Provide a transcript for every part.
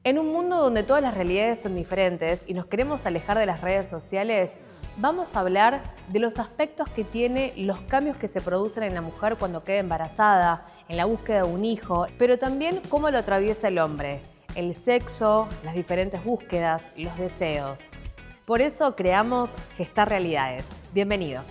En un mundo donde todas las realidades son diferentes y nos queremos alejar de las redes sociales, vamos a hablar de los aspectos que tiene los cambios que se producen en la mujer cuando queda embarazada, en la búsqueda de un hijo, pero también cómo lo atraviesa el hombre, el sexo, las diferentes búsquedas, los deseos. Por eso creamos Gestar Realidades. Bienvenidos.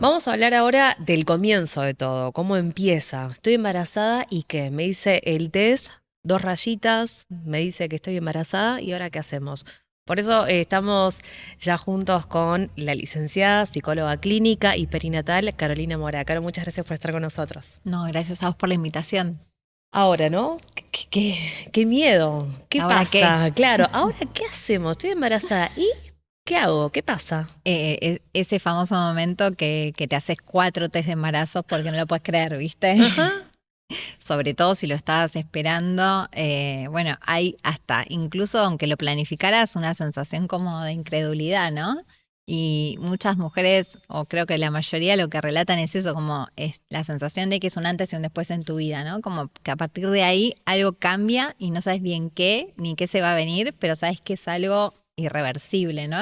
Vamos a hablar ahora del comienzo de todo, cómo empieza. Estoy embarazada y ¿qué? Me dice el test, 2 rayitas, me dice que estoy embarazada y ¿ahora qué hacemos? Por eso estamos ya juntos con la licenciada, psicóloga clínica y perinatal, Carolina Mora. Caro, muchas gracias por estar con nosotros. No, gracias a vos por la invitación. Ahora, ¿no? ¿Qué miedo? ¿Qué ¿Ahora pasa? qué? Claro, ¿ahora qué hacemos? Estoy embarazada y ¿qué hago? ¿Qué pasa? Ese famoso momento que te haces 4 test de embarazo porque no lo puedes creer, ¿viste? Ajá. Sobre todo si lo estabas esperando. Bueno, hay hasta, incluso aunque lo planificaras, una sensación como de incredulidad, ¿no? Y muchas mujeres, o creo que la mayoría, lo que relatan es eso, como es la sensación de que es un antes y un después en tu vida, ¿no? Como que a partir de ahí algo cambia y no sabes bien qué, ni qué se va a venir, pero sabes que es algo irreversible, ¿no?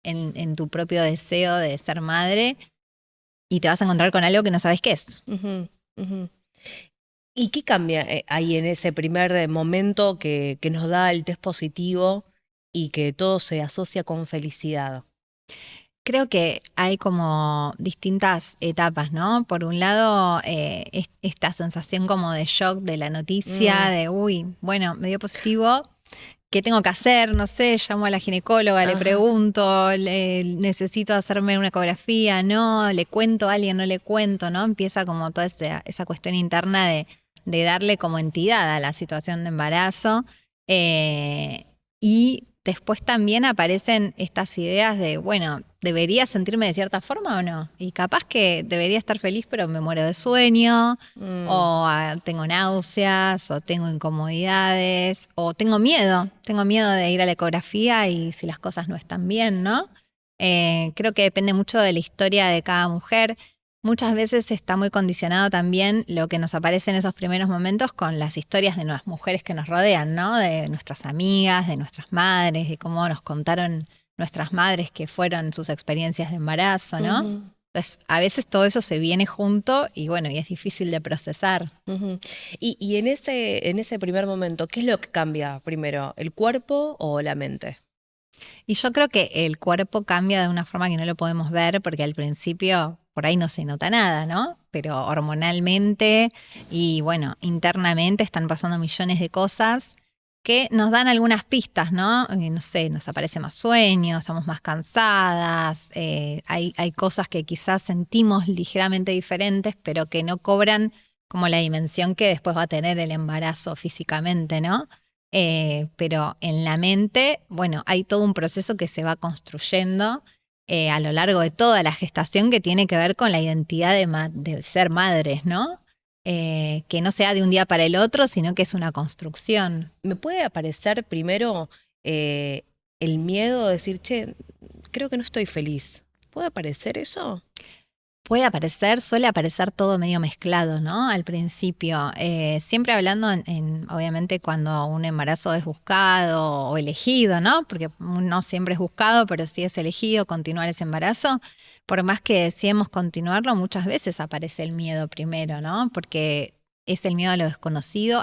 En tu propio deseo de ser madre, y te vas a encontrar con algo que no sabes qué es. Ujú, ujú. ¿Y qué cambia ahí en ese primer momento que nos da el test positivo y que todo se asocia con felicidad? Creo que hay como distintas etapas, ¿no? Por un lado, esta sensación como de shock de la noticia, Mm, de, uy, bueno, me dio positivo, ¿qué tengo que hacer? No sé, llamo a la ginecóloga, le ajá. pregunto, necesito hacerme una ecografía, ¿no? Le cuento a alguien, no le cuento, ¿no? Empieza como toda esa cuestión interna de darle como entidad a la situación de embarazo. Y después también aparecen estas ideas de, bueno, ¿debería sentirme de cierta forma o no? Y capaz que debería estar feliz, pero me muero de sueño, Mm, o tengo náuseas, o tengo incomodidades, o tengo miedo de ir a la ecografía y si las cosas no están bien, ¿no? Creo que depende mucho de la historia de cada mujer. Muchas veces está muy condicionado también lo que nos aparece en esos primeros momentos con las historias de las mujeres que nos rodean, ¿no? De nuestras amigas, de nuestras madres, de cómo nos contaron nuestras madres que fueron sus experiencias de embarazo, ¿no? ujú, Entonces, a veces todo eso se viene junto y bueno, y es difícil de procesar. ujú. Y en ese primer momento, ¿qué es lo que cambia primero? ¿El cuerpo o la mente? Y yo creo que el cuerpo cambia de una forma que no lo podemos ver porque al principio por ahí no se nota nada, ¿no? Pero hormonalmente y bueno, internamente están pasando millones de cosas que nos dan algunas pistas, ¿no? No sé, nos aparece más sueño, estamos más cansadas, hay cosas que quizás sentimos ligeramente diferentes, pero que no cobran como la dimensión que después va a tener el embarazo físicamente, ¿no? Pero en la mente, bueno, hay todo un proceso que se va construyendo a lo largo de toda la gestación que tiene que ver con la identidad de ser madres, ¿no? Que no sea de un día para el otro, sino que es una construcción. ¿Me puede aparecer primero eh, el miedo de decir, che, creo que no estoy feliz? ¿Puede aparecer eso? Puede aparecer, suele aparecer todo medio mezclado, ¿no? Al principio, siempre hablando obviamente cuando un embarazo es buscado o elegido, ¿no? Porque no siempre es buscado, pero sí es elegido continuar ese embarazo. Por más que deseemos continuarlo, muchas veces aparece el miedo primero, ¿no? Porque es el miedo a lo desconocido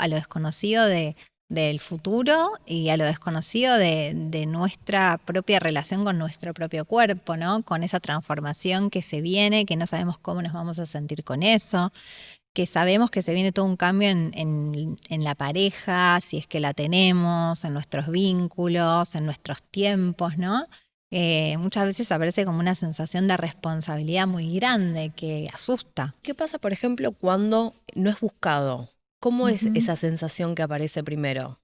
del futuro y a lo desconocido de nuestra propia relación con nuestro propio cuerpo, ¿no? Con esa transformación que se viene, que no sabemos cómo nos vamos a sentir con eso, que sabemos que se viene todo un cambio en la pareja, si es que la tenemos, en nuestros vínculos, en nuestros tiempos, ¿no? Muchas veces aparece como una sensación de responsabilidad muy grande que asusta. ¿Qué pasa, por ejemplo, cuando no es buscado? ¿Cómo es Ujú. esa sensación que aparece primero?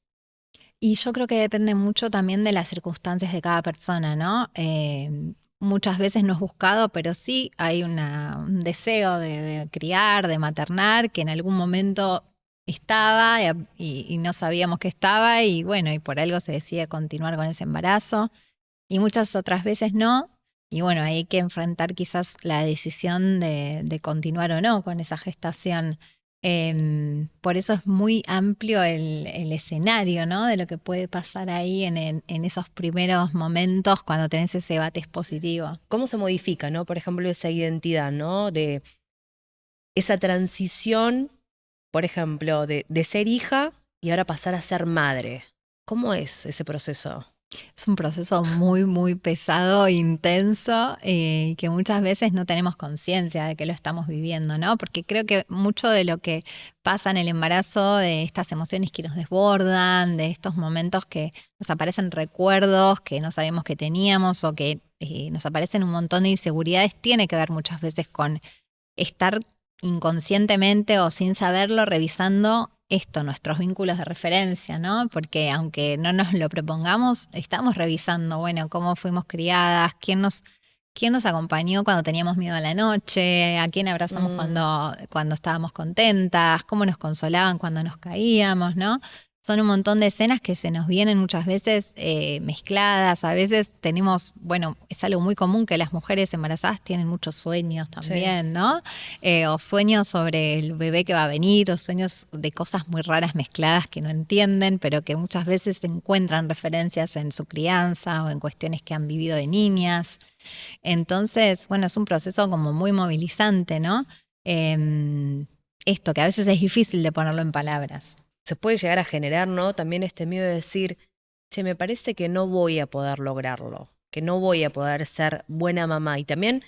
Y yo creo que depende mucho también de las circunstancias de cada persona, ¿no? Muchas veces no es buscado, pero sí hay un deseo de criar, de maternar, que en algún momento estaba y no sabíamos que estaba y bueno, y por algo se decide continuar con ese embarazo. Y muchas otras veces no. Y bueno, hay que enfrentar quizás la decisión de continuar o no con esa gestación. Por eso es muy amplio el escenario, ¿no? De lo que puede pasar ahí en esos primeros momentos cuando tenés ese debate expositivo. ¿Cómo se modifica, no? Por ejemplo, esa identidad, ¿no? De esa transición, por ejemplo, de ser hija y ahora pasar a ser madre. ¿Cómo es ese proceso? Es un proceso muy, muy pesado, intenso, y que muchas veces no tenemos conciencia de que lo estamos viviendo, ¿no? Porque creo que mucho de lo que pasa en el embarazo, de estas emociones que nos desbordan, de estos momentos que nos aparecen recuerdos que no sabíamos que teníamos o que nos aparecen un montón de inseguridades, tiene que ver muchas veces con estar inconscientemente o sin saberlo revisando nuestros vínculos de referencia, ¿no? Porque aunque no nos lo propongamos, estamos revisando, bueno, cómo fuimos criadas, quién nos acompañó cuando teníamos miedo a la noche, a quién abrazamos cuando estábamos contentas, cómo nos consolaban cuando nos caíamos, ¿no? Son un montón de escenas que se nos vienen muchas veces mezcladas. A veces tenemos, bueno, es algo muy común que las mujeres embarazadas tienen muchos sueños también, sí, ¿no? O sueños sobre el bebé que va a venir, o sueños de cosas muy raras mezcladas que no entienden, pero que muchas veces encuentran referencias en su crianza o en cuestiones que han vivido de niñas. Entonces, bueno, es un proceso como muy movilizante, ¿no? Esto que a veces es difícil de ponerlo en palabras. Se puede llegar a generar, ¿no? También este miedo de decir, che, me parece que no voy a poder lograrlo, que no voy a poder ser buena mamá. Y también,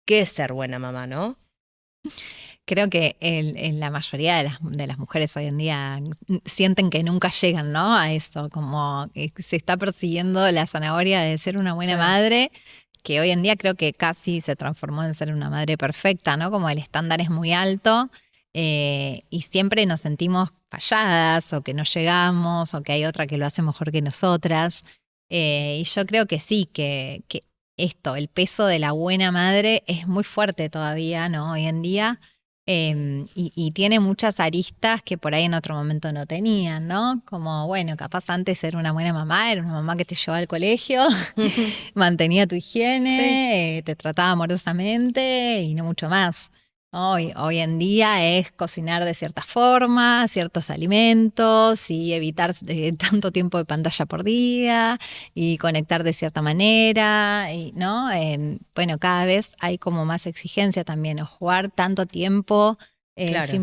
¿qué es ser buena mamá, no? Creo que en la mayoría de las mujeres hoy en día sienten que nunca llegan, ¿no? A eso, como que se está persiguiendo la zanahoria de ser una buena madre, que hoy en día creo que casi se transformó en ser una madre perfecta, ¿no? Como el estándar es muy alto y siempre nos sentimos falladas o que no llegamos o que hay otra que lo hace mejor que nosotras. Y yo creo que sí, que el peso de la buena madre es muy fuerte todavía, ¿no? Hoy en día. Y tiene muchas aristas que por ahí en otro momento no tenían, ¿no? Como, bueno, capaz antes era una buena mamá, era una mamá que te llevaba al colegio, mantenía tu higiene, te trataba amorosamente y no mucho más. Hoy en día es cocinar de cierta forma, ciertos alimentos y evitar tanto tiempo de pantalla por día y conectar de cierta manera, ¿no? Bueno, cada vez hay como más exigencia también, o jugar tanto tiempo Claro.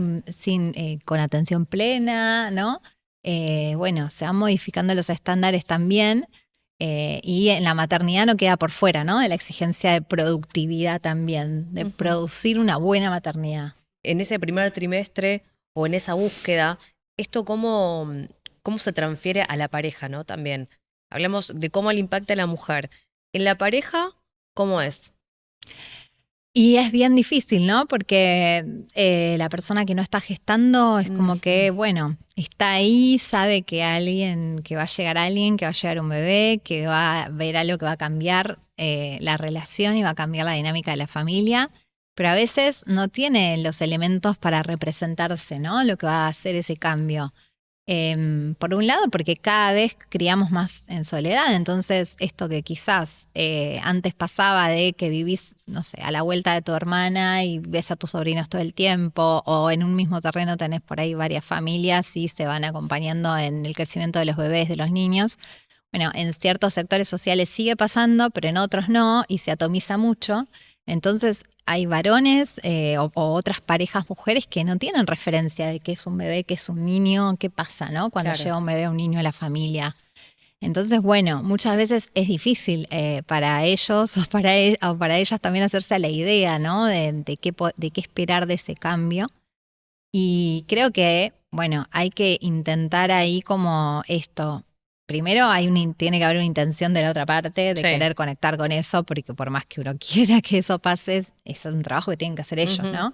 con atención plena, ¿no? Bueno, se van modificando los estándares también. Y en la maternidad no queda por fuera, ¿no? De la exigencia de productividad también, de producir una buena maternidad. En ese primer trimestre o en esa búsqueda, ¿esto cómo se transfiere a la pareja, ¿no? También hablamos de cómo le impacta a la mujer. En la pareja, ¿cómo es? Y es bien difícil, ¿no? Porque la persona que no está gestando es como que, bueno, está ahí, sabe que va a llegar alguien, que va a llegar un bebé, que va a ver algo que va a cambiar la relación y va a cambiar la dinámica de la familia, pero a veces no tiene los elementos para representarse, ¿no? Lo que va a hacer ese cambio. Por un lado, porque cada vez criamos más en soledad, entonces esto que quizás antes pasaba de que vivís, no sé, a la vuelta de tu hermana y ves a tus sobrinos todo el tiempo, o en un mismo terreno tenés por ahí varias familias y se van acompañando en el crecimiento de los bebés, de los niños. Bueno, en ciertos sectores sociales sigue pasando, pero en otros no, y se atomiza mucho. Entonces hay varones o otras parejas mujeres que no tienen referencia de qué es un bebé, qué es un niño, qué pasa, ¿no? Cuando llega un bebé o un niño a la familia. Entonces, bueno, muchas veces es difícil para ellos o para ellas también hacerse a la idea, ¿no? De qué esperar de ese cambio. Y creo que, bueno, hay que intentar ahí como esto. Primero tiene que haber una intención de la otra parte de querer conectar con eso, porque por más que uno quiera que eso pase, es un trabajo que tienen que hacer ellos, ¿no?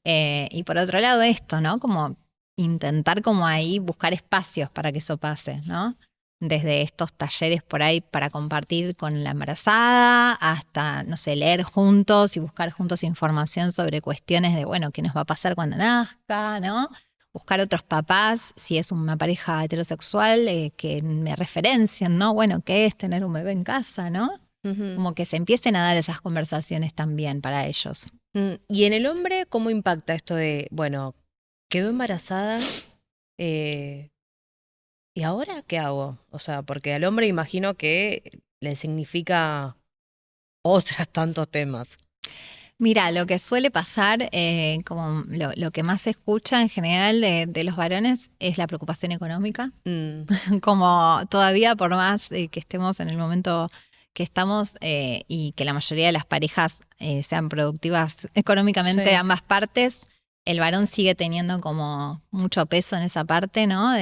Y por otro lado esto, ¿no? Como intentar como ahí buscar espacios para que eso pase, ¿no? Desde estos talleres por ahí para compartir con la embarazada hasta, no sé, leer juntos y buscar juntos información sobre cuestiones de, bueno, qué nos va a pasar cuando nazca, ¿no? Buscar otros papás, si es una pareja heterosexual, que me referencien, ¿no? Bueno, ¿qué es tener un bebé en casa, ¿no? Como que se empiecen a dar esas conversaciones también para ellos. Y en el hombre, ¿cómo impacta esto de, bueno, quedó embarazada, ¿y ahora qué hago? O sea, porque al hombre imagino que le significa otros tantos temas. Mira, lo que suele pasar, como lo que más se escucha en general de los varones es la preocupación económica. Como todavía por más que estemos en el momento que estamos y que la mayoría de las parejas sean productivas económicamente Sí. ambas partes, el varón sigue teniendo como mucho peso en esa parte, ¿no?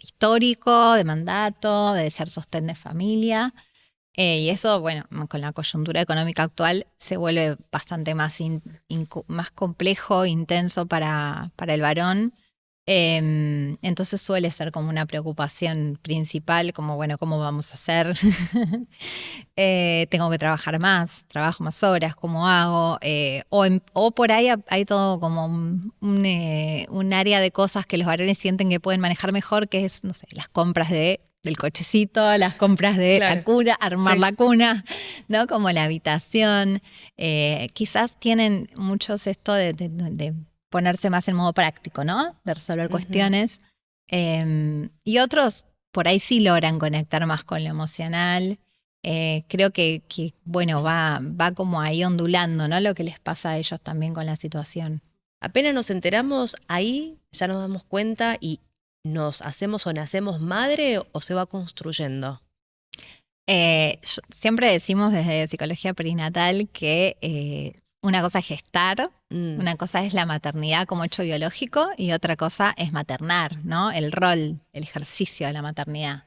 Histórico, de mandato, de ser sostén de familia. Y eso, bueno, con la coyuntura económica actual se vuelve bastante más complejo, intenso para el varón. Entonces suele ser como una preocupación principal, como, bueno, ¿cómo vamos a hacer? Tengo que trabajar más, trabajo más horas, ¿cómo hago? O por ahí hay todo como un área de cosas que los varones sienten que pueden manejar mejor, que es, no sé, las compras del cochecito, las compras de la Claro. cuna, armar Sí. la cuna, ¿no? Como la habitación. Quizás tienen muchos esto de ponerse más en modo práctico, ¿no? De resolver cuestiones. Y otros por ahí sí logran conectar más con lo emocional. Creo que bueno, va como ahí ondulando, ¿no? Lo que les pasa a ellos también con la situación. Apenas nos enteramos, ahí ya nos damos cuenta y nos hacemos o nacemos madre o se va construyendo. Siempre decimos desde psicología perinatal que una cosa es gestar, una cosa es la maternidad como hecho biológico y otra cosa es maternar, ¿no? El rol, el ejercicio de la maternidad.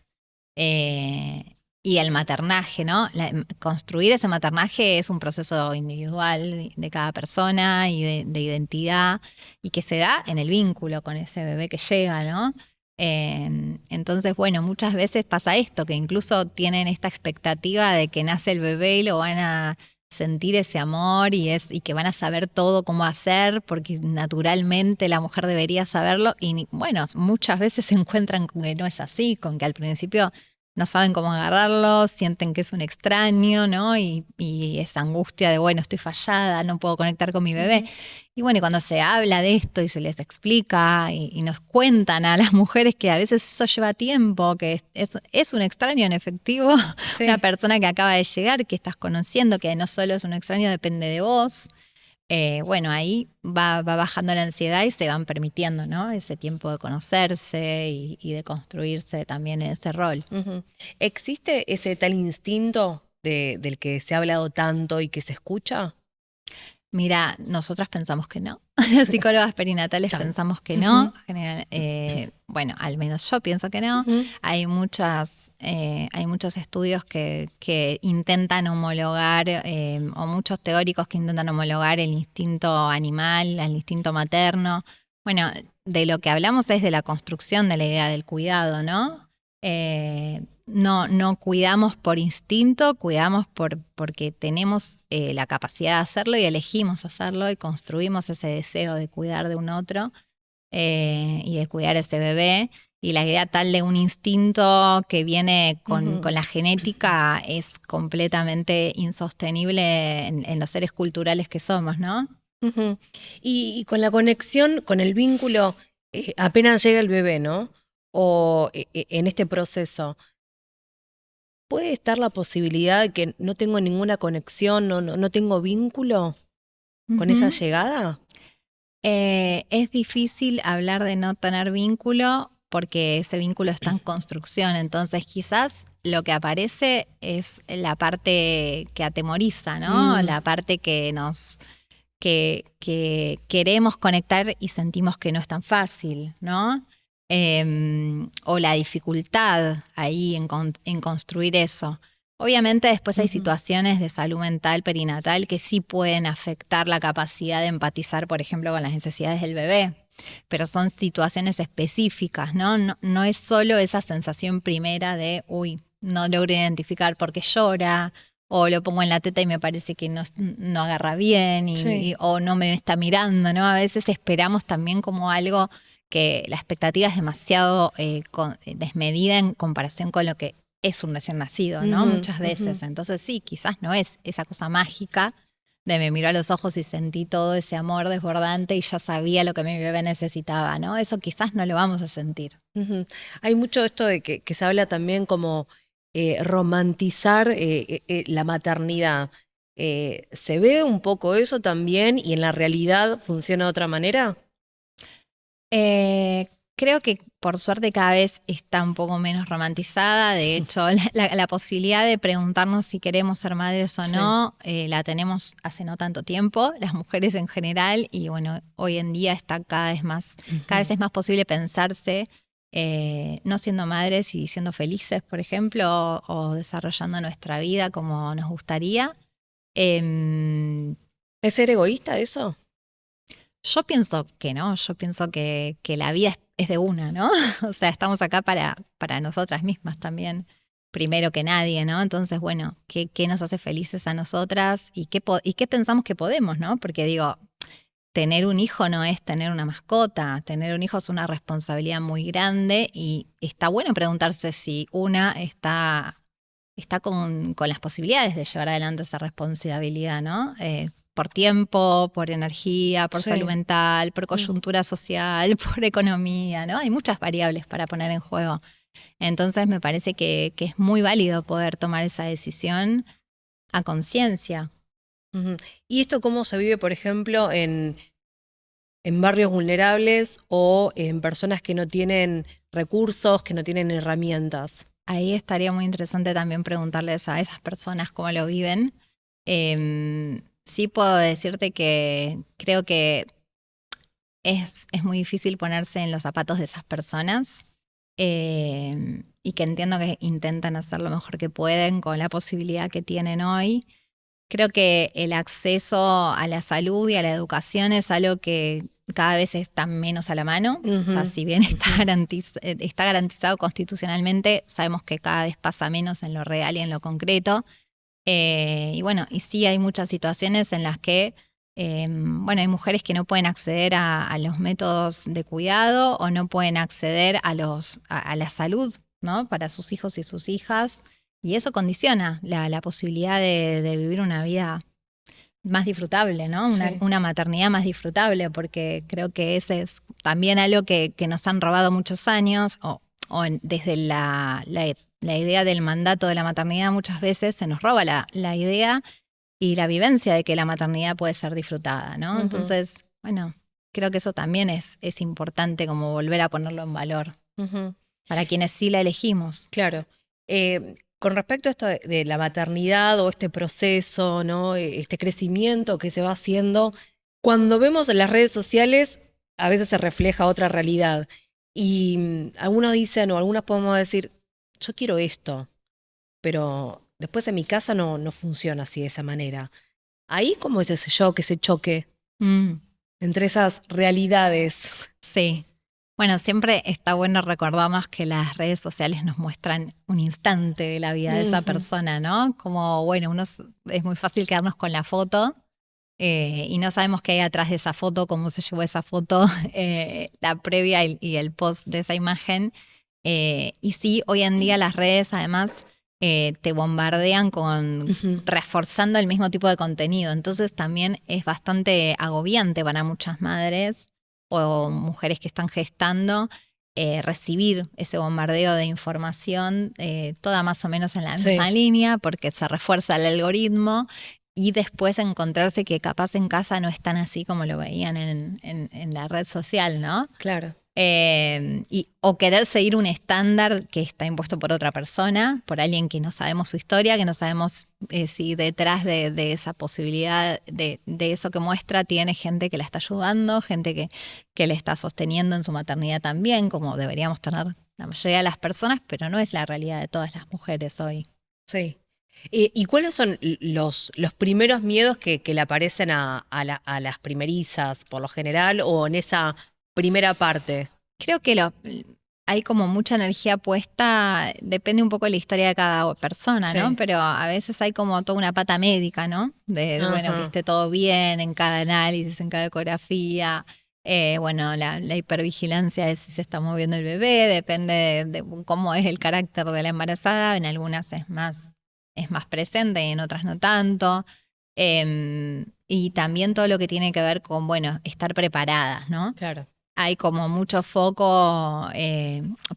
Y el maternaje, ¿no? Construir ese maternaje es un proceso individual de cada persona y de identidad y que se da en el vínculo con ese bebé que llega, ¿no? Entonces, bueno, muchas veces pasa esto, que incluso tienen esta expectativa de que nace el bebé y lo van a sentir ese amor y que van a saber todo cómo hacer, porque naturalmente la mujer debería saberlo. Y bueno, muchas veces se encuentran con que no es así, con que al principio no saben cómo agarrarlo, sienten que es un extraño, ¿no? Y esa angustia de, bueno, estoy fallada, no puedo conectar con mi bebé. Y bueno, y cuando se habla de esto y se les explica y nos cuentan a las mujeres que a veces eso lleva tiempo, que es un extraño en efectivo, Sí. una persona que acaba de llegar, que estás conociendo, que no solo es un extraño, depende de vos. Bueno, ahí va bajando la ansiedad y se van permitiendo, ¿no? Ese tiempo de conocerse y de construirse también en ese rol. ¿Existe ese tal instinto del que se ha hablado tanto y que se escucha? Mira, nosotras pensamos que no. Las psicólogas perinatales Chan. pensamos que no. Bueno, al menos yo pienso que no. Hay muchos estudios que intentan homologar, o muchos teóricos que intentan homologar el instinto animal, el instinto materno. Bueno, de lo que hablamos es de la construcción de la idea del cuidado, ¿no? No cuidamos por instinto, cuidamos porque tenemos la capacidad de hacerlo y elegimos hacerlo y construimos ese deseo de cuidar de un otro y de cuidar a ese bebé. Y la idea tal de un instinto que viene con la genética es completamente insostenible en los seres culturales que somos, ¿no? Y con la conexión, con el vínculo, apenas llega el bebé, ¿no? O en este proceso, ¿puede estar la posibilidad de que no tengo ninguna conexión, no tengo vínculo con esa llegada? Es difícil hablar de no tener vínculo porque ese vínculo está en construcción, entonces quizás lo que aparece es la parte que atemoriza, ¿no? La parte que queremos conectar y sentimos que no es tan fácil, ¿no? O la dificultad ahí en construir eso. Obviamente después hay situaciones de salud mental perinatal que sí pueden afectar la capacidad de empatizar, por ejemplo, con las necesidades del bebé, pero son situaciones específicas, ¿no? No es solo esa sensación primera de, uy, no logro identificar por qué llora, o lo pongo en la teta y me parece que no agarra bien o no me está mirando, ¿no? A veces esperamos también como algo que la expectativa es demasiado desmedida en comparación con lo que es un recién nacido, ¿no? Muchas veces. Entonces sí, quizás no es esa cosa mágica de me miró a los ojos y sentí todo ese amor desbordante y ya sabía lo que mi bebé necesitaba, ¿no? Eso quizás no lo vamos a sentir. Hay mucho esto de que se habla también como romantizar la maternidad. ¿Se ve un poco eso también y en la realidad funciona de otra manera? Creo que por suerte cada vez está un poco menos romantizada. De hecho, la posibilidad de preguntarnos si queremos ser madres o no, la tenemos hace no tanto tiempo, las mujeres en general, y bueno, hoy en día está cada vez es más posible pensarse no siendo madres y siendo felices, por ejemplo, o desarrollando nuestra vida como nos gustaría. ¿Es ser egoísta eso? Yo pienso que no, yo pienso que la vida es de una, ¿no? O sea, estamos acá para nosotras mismas también, primero que nadie, ¿no? Entonces, bueno, ¿qué nos hace felices a nosotras y qué pensamos que podemos, ¿no? Porque digo, tener un hijo no es tener una mascota, tener un hijo es una responsabilidad muy grande y está bueno preguntarse si una está con las posibilidades de llevar adelante esa responsabilidad, ¿no? Por tiempo, por energía, por salud mental, por coyuntura social, por economía, ¿no? Hay muchas variables para poner en juego. Entonces me parece que es muy válido poder tomar esa decisión a conciencia. ¿Y esto cómo se vive, por ejemplo, en barrios vulnerables o en personas que no tienen recursos, que no tienen herramientas? Ahí estaría muy interesante también preguntarles a esas personas cómo lo viven. Sí puedo decirte que creo que es muy difícil ponerse en los zapatos de esas personas y que entiendo que intentan hacer lo mejor que pueden con la posibilidad que tienen hoy. Creo que el acceso a la salud y a la educación es algo que cada vez está menos a la mano. O sea, si bien está garantizado constitucionalmente, sabemos que cada vez pasa menos en lo real y en lo concreto. Y bueno, y sí hay muchas situaciones en las que, bueno, hay mujeres que no pueden acceder a los métodos de cuidado o no pueden acceder a la salud, ¿no? Para sus hijos y sus hijas. Y eso condiciona la posibilidad de vivir una vida más disfrutable, ¿no? Una maternidad más disfrutable, porque creo que ese es también algo que nos han robado muchos años, desde la idea del mandato de la maternidad muchas veces se nos roba la idea y la vivencia de que la maternidad puede ser disfrutada, ¿no? Entonces, bueno, creo que eso también es importante como volver a ponerlo en valor para quienes sí la elegimos. Claro. Con respecto a esto de la maternidad o este proceso, ¿no? Este crecimiento que se va haciendo, cuando vemos en las redes sociales, a veces se refleja otra realidad. Y algunos dicen, o algunas podemos decir, yo quiero esto, pero después en mi casa no funciona así de esa manera. Ahí, ¿cómo es ese shock, ese choque entre esas realidades? Sí. Bueno, siempre está bueno recordarnos que las redes sociales nos muestran un instante de la vida de esa persona, ¿no? Como, bueno, es muy fácil quedarnos con la foto y no sabemos qué hay atrás de esa foto, cómo se llevó esa foto, la previa y el post de esa imagen. Y sí, hoy en día las redes además te bombardean reforzando el mismo tipo de contenido. Entonces también es bastante agobiante para muchas madres o mujeres que están gestando, recibir ese bombardeo de información, toda más o menos en la misma línea, porque se refuerza el algoritmo, y después encontrarse que capaz en casa no es tan así como lo veían en la red social, ¿no? Claro. O querer seguir un estándar que está impuesto por otra persona, por alguien que no sabemos su historia, que no sabemos si detrás de esa posibilidad, de eso que muestra, tiene gente que la está ayudando, gente que le está sosteniendo en su maternidad también, como deberíamos tener la mayoría de las personas, pero no es la realidad de todas las mujeres hoy. Sí. ¿Y cuáles son los primeros miedos que le aparecen a las primerizas, por lo general, o en esa primera parte? Creo que hay como mucha energía puesta, depende un poco de la historia de cada persona, ¿no? Pero a veces hay como toda una pata médica, ¿no? Bueno, que esté todo bien en cada análisis, en cada ecografía. Bueno, la hipervigilancia de si se está moviendo el bebé, depende de cómo es el carácter de la embarazada. En algunas es más presente y en otras no tanto. Y también todo lo que tiene que ver con, bueno, estar preparadas, ¿no? Claro. Hay como mucho foco,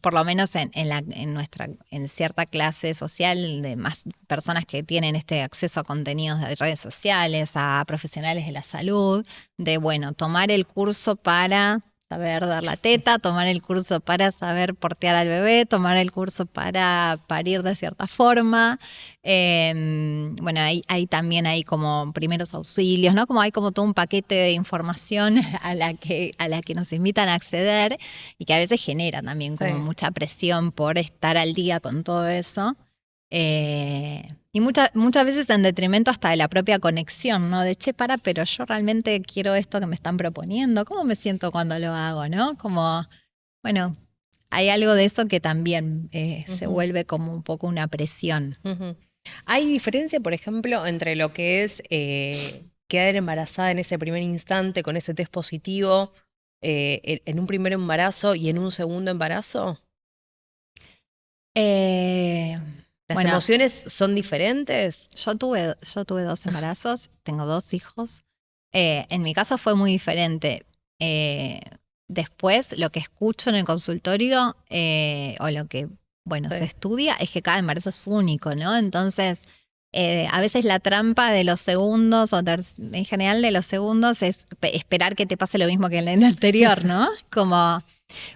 por lo menos en cierta clase social, de más personas que tienen este acceso a contenidos de redes sociales, a profesionales de la salud, de bueno, tomar el curso para saber dar la teta, tomar el curso para saber portear al bebé, tomar el curso para parir de cierta forma. Bueno, hay también hay como primeros auxilios, ¿no? Como hay como todo un paquete de información a la que nos invitan a acceder y que a veces genera también como Sí. mucha presión por estar al día con todo eso. Y muchas veces en detrimento hasta de la propia conexión, ¿no? De che, pero yo realmente quiero esto que me están proponiendo. ¿Cómo me siento cuando lo hago, no? Como, bueno, hay algo de eso que también se Ujú, vuelve como un poco una presión. ujú. ¿Hay diferencia, por ejemplo, entre lo que es quedar embarazada en ese primer instante con ese test positivo en un primer embarazo y en un segundo embarazo? Eh, ¿Las bueno, emociones son diferentes? yo tuve 2 embarazos, tengo 2 hijos. En mi caso fue muy diferente. Eh, Después, lo que escucho en el consultorio o lo que, bueno, se Sí. estudia es que cada embarazo es único, ¿no? Entonces, a veces la trampa de los segundos, en general de los segundos, es esperar que te pase lo mismo que en el anterior, ¿no? Como,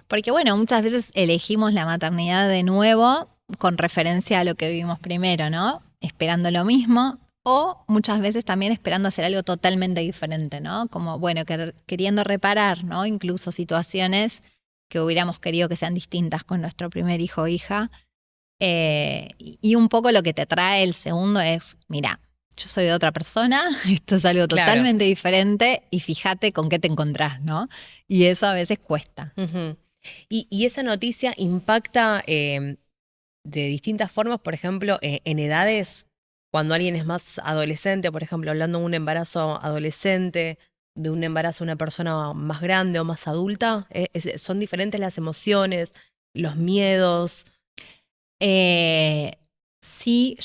porque bueno, muchas veces elegimos la maternidad de nuevo con referencia a lo que vivimos primero, ¿no? Esperando lo mismo o muchas veces también esperando hacer algo totalmente diferente, ¿no? Como, bueno, queriendo reparar, ¿no? Incluso situaciones que hubiéramos querido que sean distintas con nuestro primer hijo o hija. Y un poco lo que te trae el segundo es, mira, yo soy de otra persona, esto es algo Claro. totalmente diferente y fíjate con qué te encontrás, ¿no? Y eso a veces cuesta. Ujú. Y esa noticia impacta de distintas formas, por ejemplo, en edades, cuando alguien es más adolescente, por ejemplo, hablando de un embarazo adolescente, de un embarazo de una persona más grande o más adulta, son diferentes las emociones, los miedos. Eh, sí,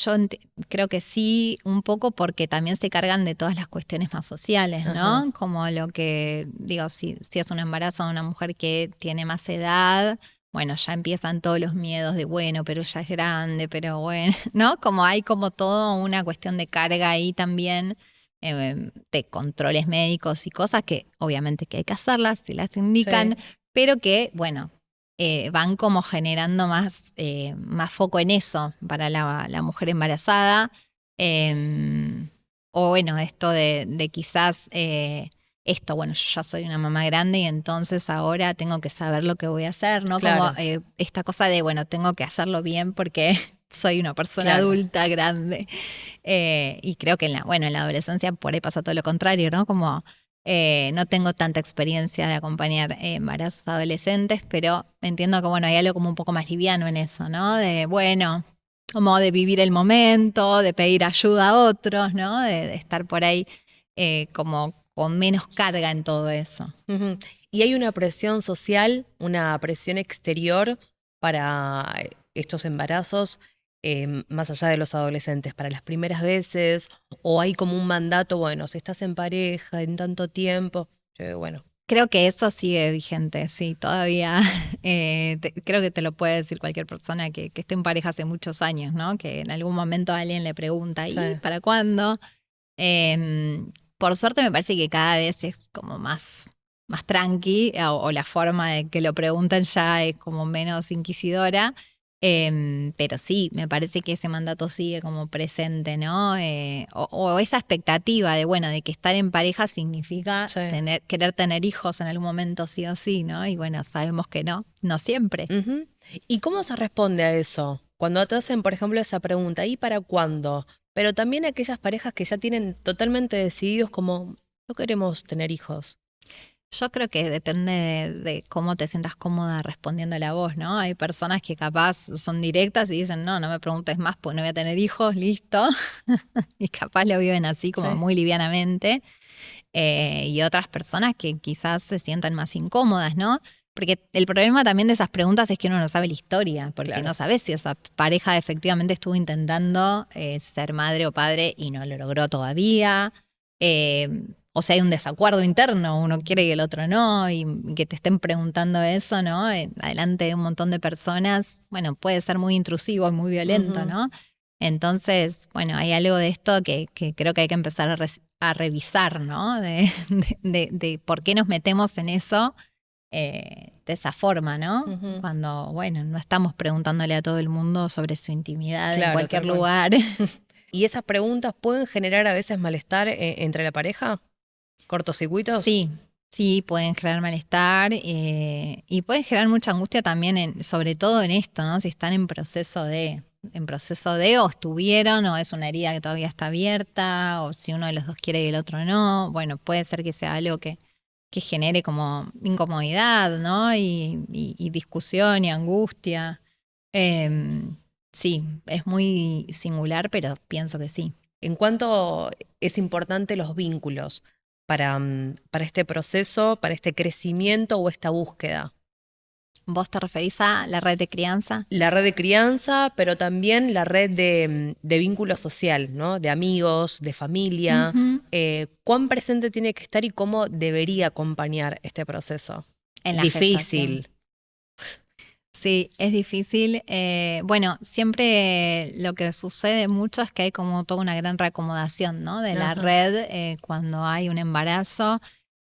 creo que sí, un poco porque también se cargan de todas las cuestiones más sociales, Ajá, ¿no? Como lo que, digo, si es un embarazo de una mujer que tiene más edad, bueno, ya empiezan todos los miedos de, bueno, pero ella es grande, pero bueno, ¿no? Como hay como toda una cuestión de carga ahí también, de controles médicos y cosas que obviamente que hay que hacerlas, si las indican, sí. pero que, bueno, van como generando más foco en eso para la mujer embarazada. O bueno, esto de quizás esto, bueno, yo ya soy una mamá grande y entonces ahora tengo que saber lo que voy a hacer, ¿no? Como Claro, esta cosa de, bueno, tengo que hacerlo bien porque soy una persona claro. adulta, grande. Y creo que bueno, en la adolescencia por ahí pasa todo lo contrario, ¿no? Como no tengo tanta experiencia de acompañar embarazos adolescentes, pero entiendo que, bueno, hay algo como un poco más liviano en eso, ¿no? De, bueno, como de vivir el momento, de pedir ayuda a otros, ¿no? De estar por ahí como con menos carga en todo eso. Ujú. Y hay una presión social, una presión exterior para estos embarazos, más allá de los adolescentes, para las primeras veces, o hay como un mandato, bueno, si estás en pareja en tanto tiempo, bueno, Creo que eso sigue vigente, sí, todavía. Creo que te lo puede decir cualquier persona que esté en pareja hace muchos años, ¿no? Que en algún momento alguien le pregunta, ¿y sí, para cuándo? Por suerte me parece que cada vez es como más tranqui o la forma de que lo preguntan ya es como menos inquisidora. Pero sí, me parece que ese mandato sigue como presente, ¿no? O esa expectativa de, bueno, de que estar en pareja significa sí. querer tener hijos en algún momento sí o sí, ¿no? Y bueno, sabemos que no siempre. Ujú. ¿Y cómo se responde a eso? Cuando te hacen, por ejemplo, esa pregunta, ¿y para cuándo? Pero también aquellas parejas que ya tienen totalmente decididos como, no queremos tener hijos. Yo creo que depende de cómo te sientas cómoda respondiendo a la voz, ¿no? Hay personas que capaz son directas y dicen, no me preguntes más, pues no voy a tener hijos, listo. Y capaz lo viven así como Sí. muy livianamente. y otras personas que quizás se sientan más incómodas, ¿no? Porque el problema también de esas preguntas es que uno no sabe la historia, porque Claro. no sabes si esa pareja efectivamente estuvo intentando ser madre o padre y no lo logró todavía. O sea, hay un desacuerdo interno, uno quiere y el otro no, y que te estén preguntando eso, ¿no? Adelante de un montón de personas, bueno, puede ser muy intrusivo y muy violento, ¿no? Entonces, bueno, hay algo de esto que creo que hay que empezar a revisar, ¿no? De por qué nos metemos en eso de esa forma, ¿no? Cuando, bueno, no estamos preguntándole a todo el mundo sobre su intimidad en Claro, cualquier tal cual. lugar. ¿Y esas preguntas pueden generar a veces malestar entre la pareja? ¿Cortocircuitos? Sí, sí, pueden generar malestar y pueden generar mucha angustia también, sobre todo en esto, ¿no? Si están en proceso de o estuvieron, o es una herida que todavía está abierta, o si uno de los dos quiere y el otro no. Bueno, puede ser que sea algo que genere como incomodidad, ¿no? Y discusión y angustia. Sí, es muy singular, pero pienso que sí. ¿En cuánto es importante los vínculos para este proceso, para este crecimiento o esta búsqueda? ¿Vos te referís a la red de crianza? La red de crianza, pero también la red de vínculo social, ¿no? De amigos, de familia. Ujú. ¿Cuán presente tiene que estar y cómo debería acompañar este proceso? En la gestación. Difícil. Sí, es difícil. Bueno, siempre lo que sucede mucho es que hay como toda una gran reacomodación, ¿no? De la Ajá. red cuando hay un embarazo.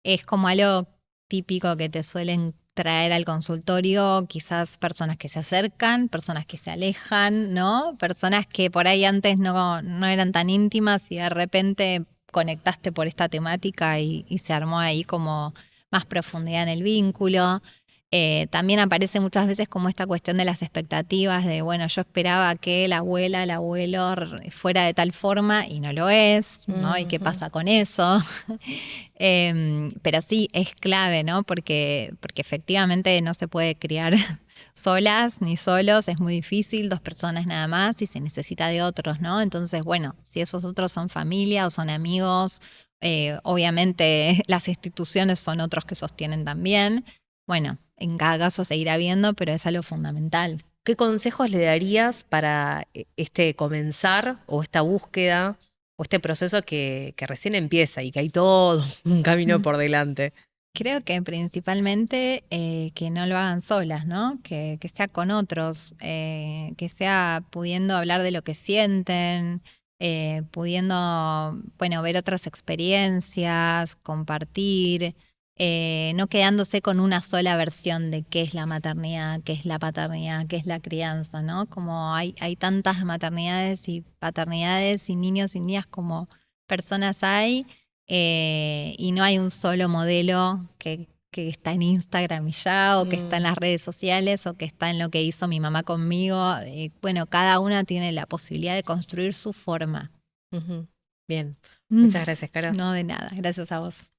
Es como algo típico que te suelen traer al consultorio, quizás personas que se acercan, personas que se alejan, ¿no? Personas que por ahí antes no eran tan íntimas y de repente conectaste por esta temática y se armó ahí como más profundidad en el vínculo. También aparece muchas veces como esta cuestión de las expectativas de, bueno, yo esperaba que la abuela, el abuelo fuera de tal forma y no lo es, ¿no? ¿Y qué pasa con eso? Pero sí, es clave, ¿no? Porque efectivamente no se puede criar solas ni solos, es muy difícil, dos personas nada más y se necesita de otros, ¿no? Entonces, bueno, si esos otros son familia o son amigos, obviamente las instituciones son otros que sostienen también. Bueno, en cada caso seguirá habiendo, pero es algo fundamental. ¿Qué consejos le darías para este comenzar o esta búsqueda o este proceso que recién empieza y que hay todo un camino por delante? Creo que principalmente que no lo hagan solas, ¿no? Que sea con otros, que sea pudiendo hablar de lo que sienten, pudiendo, bueno, ver otras experiencias, compartir, no quedándose con una sola versión de qué es la maternidad, qué es la paternidad, qué es la crianza, ¿no? Como hay tantas maternidades y paternidades y niños y niñas como personas hay. Y no hay un solo modelo que está en Instagram y ya, o que está en las redes sociales, o que está en lo que hizo mi mamá conmigo. Bueno, cada una tiene la posibilidad de construir su forma. Bien, muchas gracias, Caro. No de nada, gracias a vos.